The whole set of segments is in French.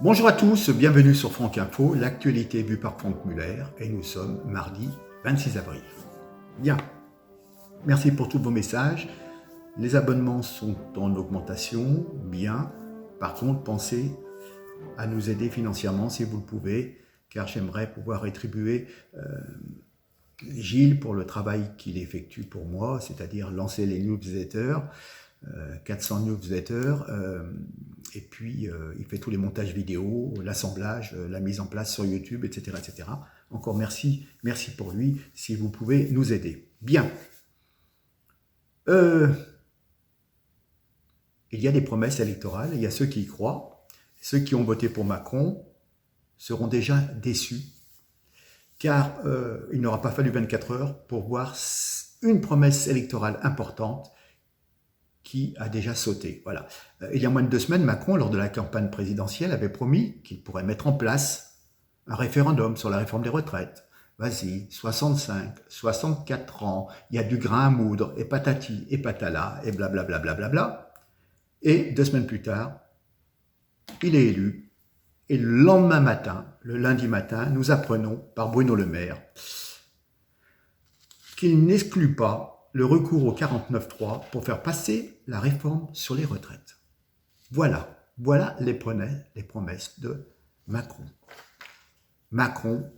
Bonjour à tous, bienvenue sur Franck Info, l'actualité vue par Franck Muller, et nous sommes mardi 26 avril. Bien, merci pour tous vos messages. Les abonnements sont en augmentation, bien. Par contre, pensez à nous aider financièrement si vous le pouvez, car j'aimerais pouvoir rétribuer Gilles pour le travail qu'il effectue pour moi, c'est-à-dire lancer les newsletters, 400 newsletters, et puis il fait tous les montages vidéo, l'assemblage, la mise en place sur YouTube, etc. etc. Encore merci pour lui, si vous pouvez nous aider. Bien. Il y a des promesses électorales, il y a ceux qui y croient. Ceux qui ont voté pour Macron seront déjà déçus, car il n'aura pas fallu 24 heures pour voir une promesse électorale importante qui a déjà sauté. Voilà. Il y a moins de 2 semaines, Macron, lors de la campagne présidentielle, avait promis qu'il pourrait mettre en place un référendum sur la réforme des retraites. Vas-y, 65, 64 ans, il y a du grain à moudre, et patati, et patala, et blablabla. Bla bla bla. Et 2 semaines plus tard, il est élu. Et le lendemain matin, le lundi matin, nous apprenons par Bruno Le Maire qu'il n'exclut pas le recours au 49.3 pour faire passer la réforme sur les retraites. Voilà les promesses de Macron. Macron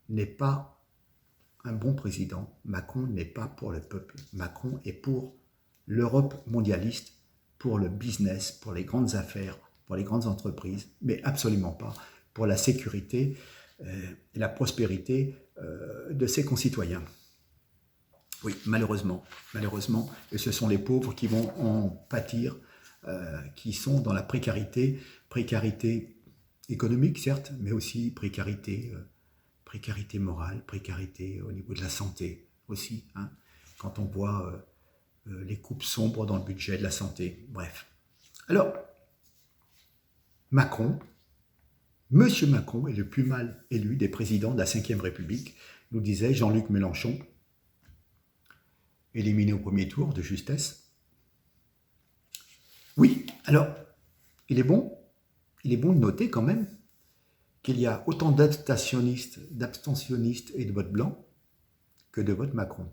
n'est pas un bon président. Macron n'est pas pour le peuple. Macron est pour l'Europe mondialiste, pour le business, pour les grandes affaires, pour les grandes entreprises, mais absolument pas pour la sécurité et la prospérité de ses concitoyens. Oui, malheureusement, et ce sont les pauvres qui vont en pâtir, qui sont dans la précarité économique certes, mais aussi précarité morale, précarité au niveau de la santé aussi, hein, quand on voit les coupes sombres dans le budget de la santé, bref. Alors, Monsieur Macron est le plus mal élu des présidents de la Ve République, nous disait Jean-Luc Mélenchon, éliminé au premier tour de justesse. Oui, alors, il est bon de noter quand même qu'il y a autant d'abstentionnistes et de vote blanc que de vote Macron.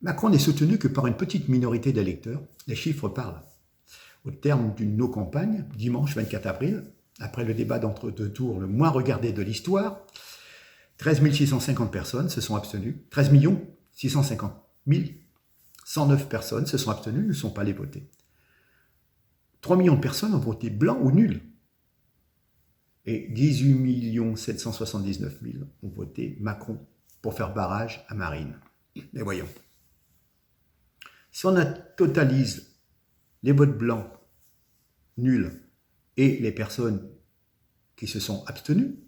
Macron n'est soutenu que par une petite minorité d'électeurs. Les chiffres parlent. Au terme d'une no-campagne, dimanche 24 avril, après le débat d'entre-deux tours le moins regardé de l'histoire, 13 650 personnes se sont abstenues. 13 650 109 personnes se sont abstenues, ne sont pas allées voter. 3 millions de personnes ont voté blanc ou nul. Et 18 779 000 ont voté Macron pour faire barrage à Marine. Mais voyons. Si on totalise les votes blancs, nuls, et les personnes qui se sont abstenues,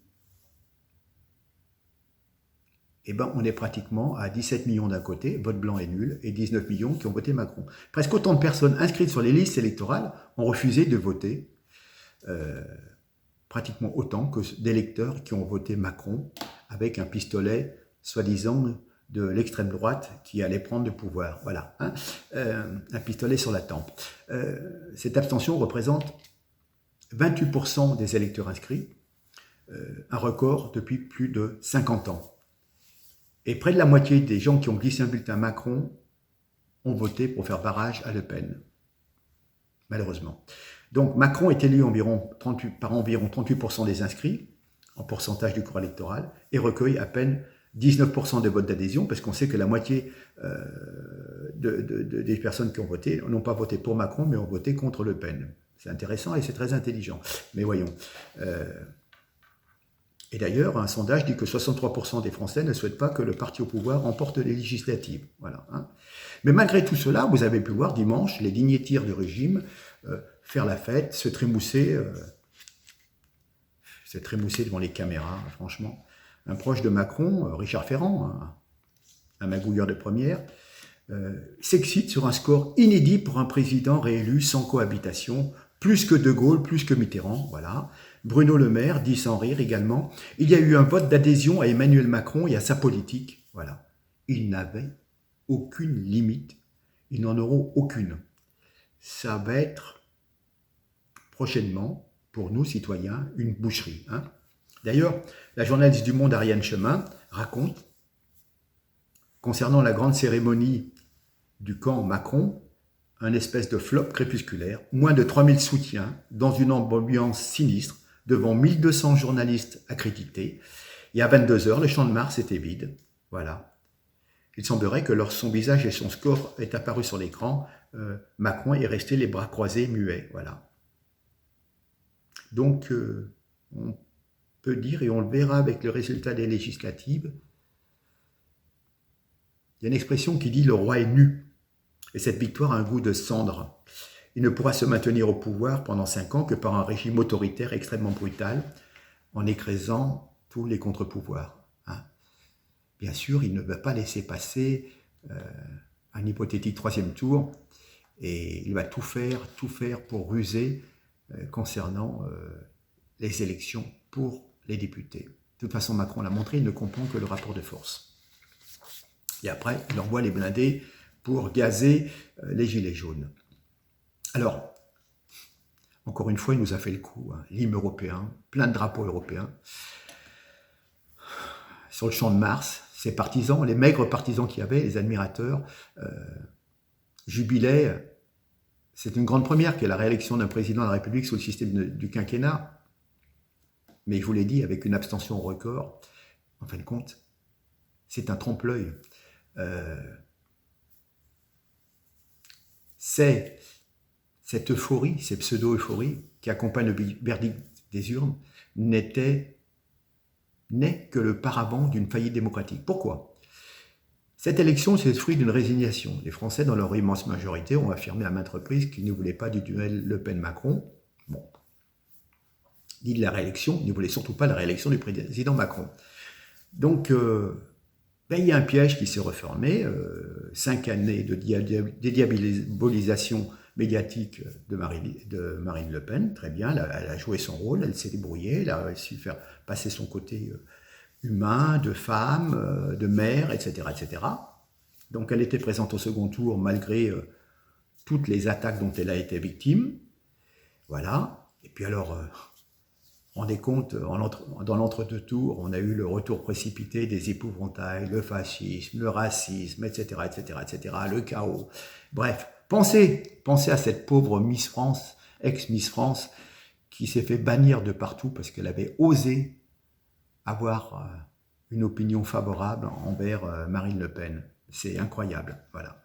eh ben, on est pratiquement à 17 millions d'un côté, vote blanc et nul, et 19 millions qui ont voté Macron. Presque autant de personnes inscrites sur les listes électorales ont refusé de voter, pratiquement autant que d'électeurs qui ont voté Macron avec un pistolet, soi-disant, de l'extrême droite qui allait prendre le pouvoir. Voilà, hein, un pistolet sur la tempe. Cette abstention représente 28% des électeurs inscrits, un record depuis plus de 50 ans. Et près de la moitié des gens qui ont glissé un bulletin Macron ont voté pour faire barrage à Le Pen, malheureusement. Donc Macron est élu par environ 38% des inscrits, en pourcentage du corps électoral, et recueille à peine 19% de votes d'adhésion, parce qu'on sait que la moitié des personnes qui ont voté n'ont pas voté pour Macron, mais ont voté contre Le Pen. C'est intéressant et c'est très intelligent. Mais voyons. Et d'ailleurs, un sondage dit que 63% des Français ne souhaitent pas que le parti au pouvoir remporte les législatives. Voilà, hein. Mais malgré tout cela, vous avez pu voir dimanche les dignitaires du régime faire la fête, se trémousser devant les caméras, franchement. Un proche de Macron, Richard Ferrand, un magouilleur de première, s'excite sur un score inédit pour un président réélu sans cohabitation, plus que De Gaulle, plus que Mitterrand, voilà. Bruno Le Maire dit sans rire également, il y a eu un vote d'adhésion à Emmanuel Macron et à sa politique, voilà. Ils n'avaient aucune limite, ils n'en auront aucune. Ça va être prochainement, pour nous citoyens, une boucherie. Hein. D'ailleurs, la journaliste du Monde, Ariane Chemin, raconte, concernant la grande cérémonie du camp Macron, un espèce de flop crépusculaire, moins de 3000 soutiens, dans une ambiance sinistre, devant 1200 journalistes accrédités, et à 22 h, le Champ de Mars était vide. Voilà. Il semblerait que lorsque son visage et son score est apparu sur l'écran, Macron est resté les bras croisés, muet. Voilà. Donc, on peut dire, et on le verra avec le résultat des législatives, il y a une expression qui dit « le roi est nu ». Et cette victoire a un goût de cendre. Il ne pourra se maintenir au pouvoir pendant 5 ans que par un régime autoritaire extrêmement brutal, en écrasant tous les contre-pouvoirs. Hein. Bien sûr, il ne va pas laisser passer un hypothétique 3e tour, et il va tout faire pour ruser concernant les élections pour les députés. De toute façon, Macron l'a montré, il ne comprend que le rapport de force. Et après, il envoie les blindés pour gazer les gilets jaunes. Alors, encore une fois, il nous a fait le coup. Hein. L'hymne européen, plein de drapeaux européens. Sur le Champ de Mars, ses partisans, les maigres partisans qu'il y avait, les admirateurs, jubilaient. C'est une grande première qui est la réélection d'un président de la République sous le système du quinquennat. Mais je vous l'ai dit, avec une abstention record, en fin de compte, c'est un trompe-l'œil. C'est cette euphorie, ces pseudo-euphories qui accompagnent le verdict des urnes n'est que le paravent d'une faillite démocratique. Pourquoi ? Cette élection, c'est le fruit d'une résignation. Les Français, dans leur immense majorité, ont affirmé à maintes reprises qu'ils ne voulaient pas du duel Le Pen-Macron. Bon, ni de la réélection, ils ne voulaient surtout pas la réélection du président Macron. Donc, il y a un piège qui s'est refermé, 5 années de dédiabolisation médiatique de Marine Le Pen, très bien, elle a joué son rôle, elle s'est débrouillée, elle a réussi à faire passer son côté humain, de femme, de mère, etc., etc. Donc elle était présente au second tour malgré toutes les attaques dont elle a été victime. Voilà, et puis alors... rendez compte, dans l'entre-deux tours, on a eu le retour précipité des épouvantails, le fascisme, le racisme, etc., etc., etc., le chaos. Bref, pensez à cette pauvre Miss France, ex-Miss France, qui s'est fait bannir de partout parce qu'elle avait osé avoir une opinion favorable envers Marine Le Pen. C'est incroyable, voilà.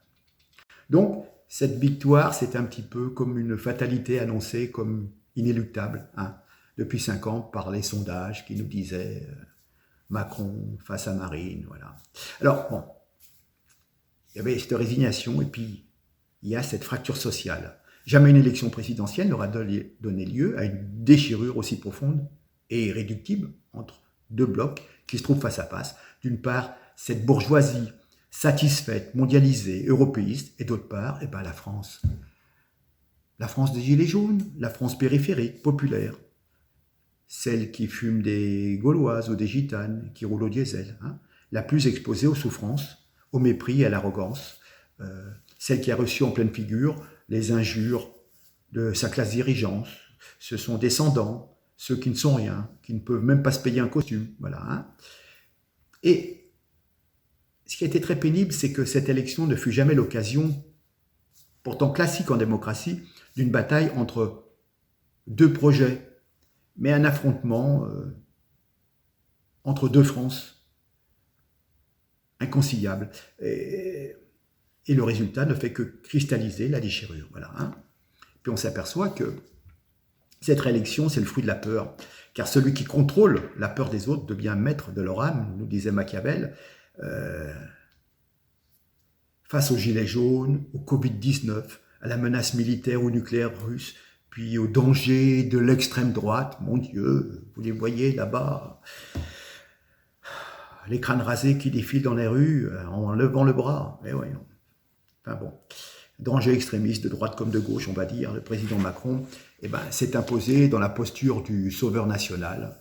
Donc, cette victoire, c'est un petit peu comme une fatalité annoncée comme inéluctable, hein. Depuis 5 ans, par les sondages qui nous disaient Macron face à Marine, voilà. Alors, bon, il y avait cette résignation, et puis il y a cette fracture sociale. Jamais une élection présidentielle n'aura donné lieu à une déchirure aussi profonde et irréductible entre deux blocs qui se trouvent face à face. D'une part, cette bourgeoisie satisfaite, mondialisée, européiste, et d'autre part, la France. La France des Gilets jaunes, la France périphérique, populaire. Celle qui fume des Gauloises ou des Gitanes, qui roule au diesel, hein, la plus exposée aux souffrances, au mépris et à l'arrogance, celle qui a reçu en pleine figure les injures de sa classe dirigeante. Ce sont descendants, ceux qui ne sont rien, qui ne peuvent même pas se payer un costume. Voilà, hein. Et ce qui a été très pénible, c'est que cette élection ne fut jamais l'occasion, pourtant classique en démocratie, d'une bataille entre deux projets, mais un affrontement entre deux France, inconciliable. Et le résultat ne fait que cristalliser la déchirure. Voilà, hein. Puis on s'aperçoit que cette réélection, c'est le fruit de la peur. Car celui qui contrôle la peur des autres devient maître de leur âme, nous disait Machiavel, face aux gilets jaunes, au Covid-19, à la menace militaire ou nucléaire russe, puis au danger de l'extrême droite. Mon Dieu, vous les voyez là-bas, les crânes rasés qui défilent dans les rues en levant le bras. Mais ouais, enfin bon, danger extrémiste de droite comme de gauche, on va dire. Le président Macron s'est imposé dans la posture du sauveur national,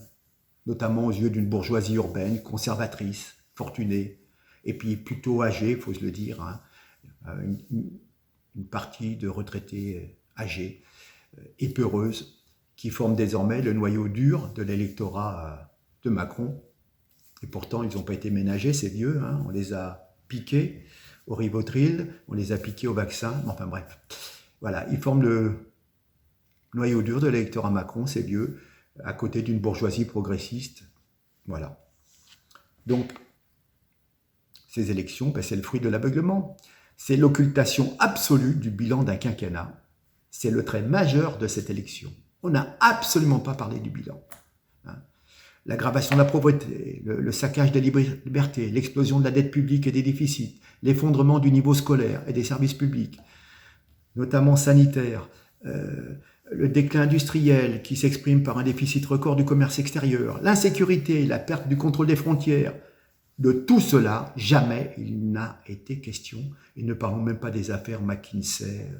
notamment aux yeux d'une bourgeoisie urbaine, conservatrice, fortunée, et puis plutôt âgée, il faut se le dire, hein, une partie de retraités âgés, épeureuse, qui forment désormais le noyau dur de l'électorat de Macron. Et pourtant, ils n'ont pas été ménagés, ces vieux, hein. On les a piqués au Rivotril, on les a piqués au vaccin, enfin bref. Voilà, ils forment le noyau dur de l'électorat Macron, ces vieux, à côté d'une bourgeoisie progressiste. Voilà. Donc, ces élections, ben, c'est le fruit de l'aveuglement. C'est l'occultation absolue du bilan d'un quinquennat. C'est le trait majeur de cette élection. On n'a absolument pas parlé du bilan. Hein. L'aggravation de la pauvreté, le saccage des libertés, l'explosion de la dette publique et des déficits, l'effondrement du niveau scolaire et des services publics, notamment sanitaires, le déclin industriel qui s'exprime par un déficit record du commerce extérieur, l'insécurité, la perte du contrôle des frontières. De tout cela, jamais il n'a été question. Et ne parlons même pas des affaires McKinsey.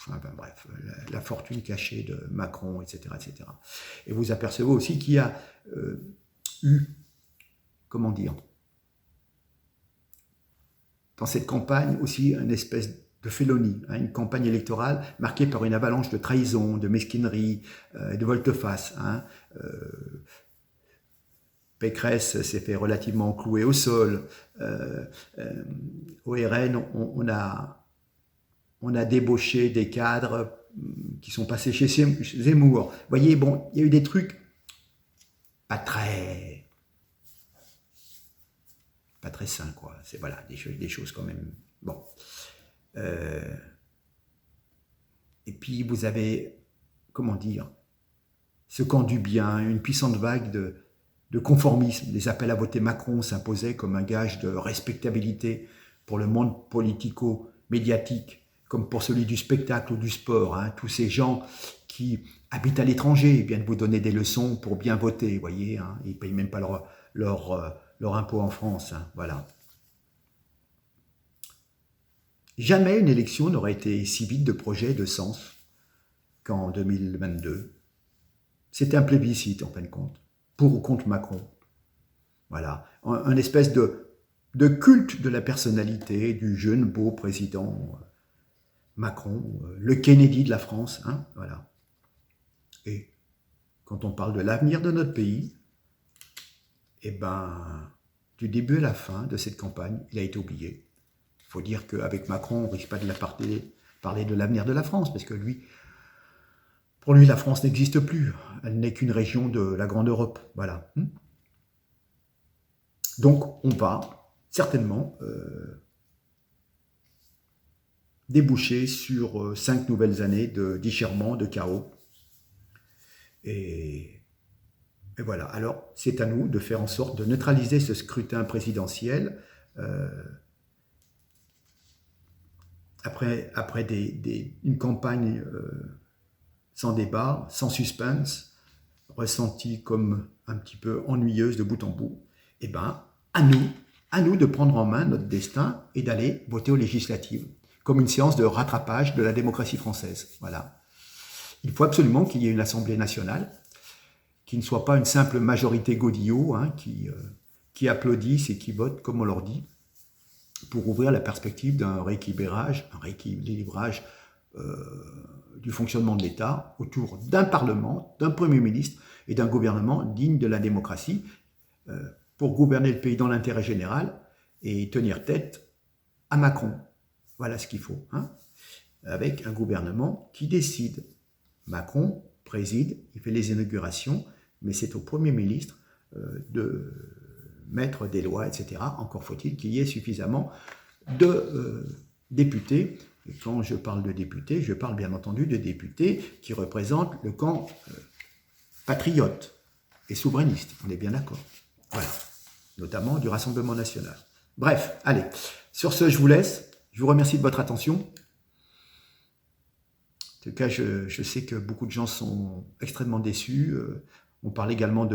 Enfin, bref, la fortune cachée de Macron, etc., etc. Et vous apercevez aussi qu'il y a eu, comment dire, dans cette campagne aussi une espèce de félonie, hein, une campagne électorale marquée par une avalanche de trahison, de mesquinerie, de volte-face. Hein. Pécresse s'est fait relativement clouer au sol. Au RN, on a débauché des cadres qui sont passés chez Zemmour. Vous voyez, bon, il y a eu des trucs pas très sains, quoi. C'est voilà, des choses quand même. Bon. Et puis vous avez, comment dire, ce camp du bien, une puissante vague de conformisme. Les appels à voter Macron s'imposaient comme un gage de respectabilité pour le monde politico-médiatique, comme pour celui du spectacle ou du sport. Hein. Tous ces gens qui habitent à l'étranger viennent vous donner des leçons pour bien voter, vous voyez. Hein. Ils ne payent même pas leur impôt en France. Hein. Voilà. Jamais une élection n'aurait été si vide de projets et de sens qu'en 2022. C'était un plébiscite, en fin de compte, pour ou contre Macron. Voilà, un espèce de culte de la personnalité du jeune beau président Macron, le Kennedy de la France, hein, voilà. Et quand on parle de l'avenir de notre pays, eh ben, du début à la fin de cette campagne, il a été oublié. Il faut dire qu'avec Macron, on ne risque pas de parler de l'avenir de la France, parce que pour lui, la France n'existe plus. Elle n'est qu'une région de la grande Europe. Voilà. Donc, on va certainement déboucher sur 5 nouvelles années de déchirement, de chaos. Et voilà. Alors, c'est à nous de faire en sorte de neutraliser ce scrutin présidentiel après une campagne sans débat, sans suspense, ressentie comme un petit peu ennuyeuse de bout en bout. Eh bien, à nous de prendre en main notre destin et d'aller voter aux législatives, comme une séance de rattrapage de la démocratie française. Voilà. Il faut absolument qu'il y ait une Assemblée nationale, qui ne soit pas une simple majorité godillot, hein, qui applaudissent et qui votent comme on leur dit, pour ouvrir la perspective d'un rééquilibrage du fonctionnement de l'État autour d'un Parlement, d'un Premier ministre et d'un gouvernement digne de la démocratie, pour gouverner le pays dans l'intérêt général et tenir tête à Macron. Voilà ce qu'il faut, hein, avec un gouvernement qui décide. Macron préside, il fait les inaugurations, mais c'est au Premier ministre de mettre des lois, etc. Encore faut-il qu'il y ait suffisamment de députés. Et quand je parle de députés, je parle bien entendu de députés qui représentent le camp patriote et souverainiste. On est bien d'accord. Voilà. Notamment du Rassemblement national. Bref, allez. Sur ce, je vous laisse. Je vous remercie de votre attention. En tout cas, je sais que beaucoup de gens sont extrêmement déçus. On parle également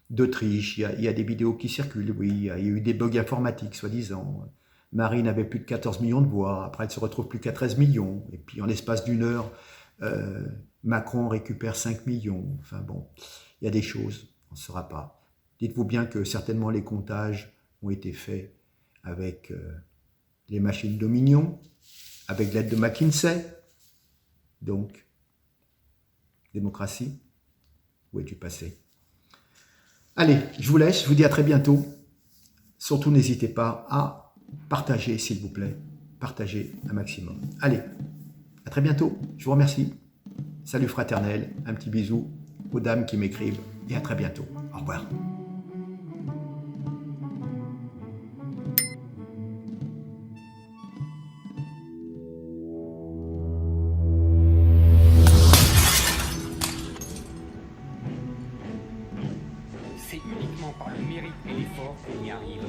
d'Autriche. Il y a des vidéos qui circulent, oui. Il y a eu des bugs informatiques, soi-disant. Marine avait plus de 14 millions de voix. Après, elle se retrouve plus qu'à 13 millions. Et puis, en l'espace d'une heure, Macron récupère 5 millions. Enfin bon, il y a des choses. On ne saura pas. Dites-vous bien que certainement les comptages ont été faits avec les machines Dominion, avec l'aide de McKinsey. Donc, démocratie, où es-tu passé? Allez, je vous laisse, je vous dis à très bientôt. Surtout, n'hésitez pas à partager, s'il vous plaît. Partagez un maximum. Allez, à très bientôt. Je vous remercie. Salut fraternel, un petit bisou aux dames qui m'écrivent et à très bientôt. Au revoir. C'est uniquement par le mérite et l'effort qu'on y arrive.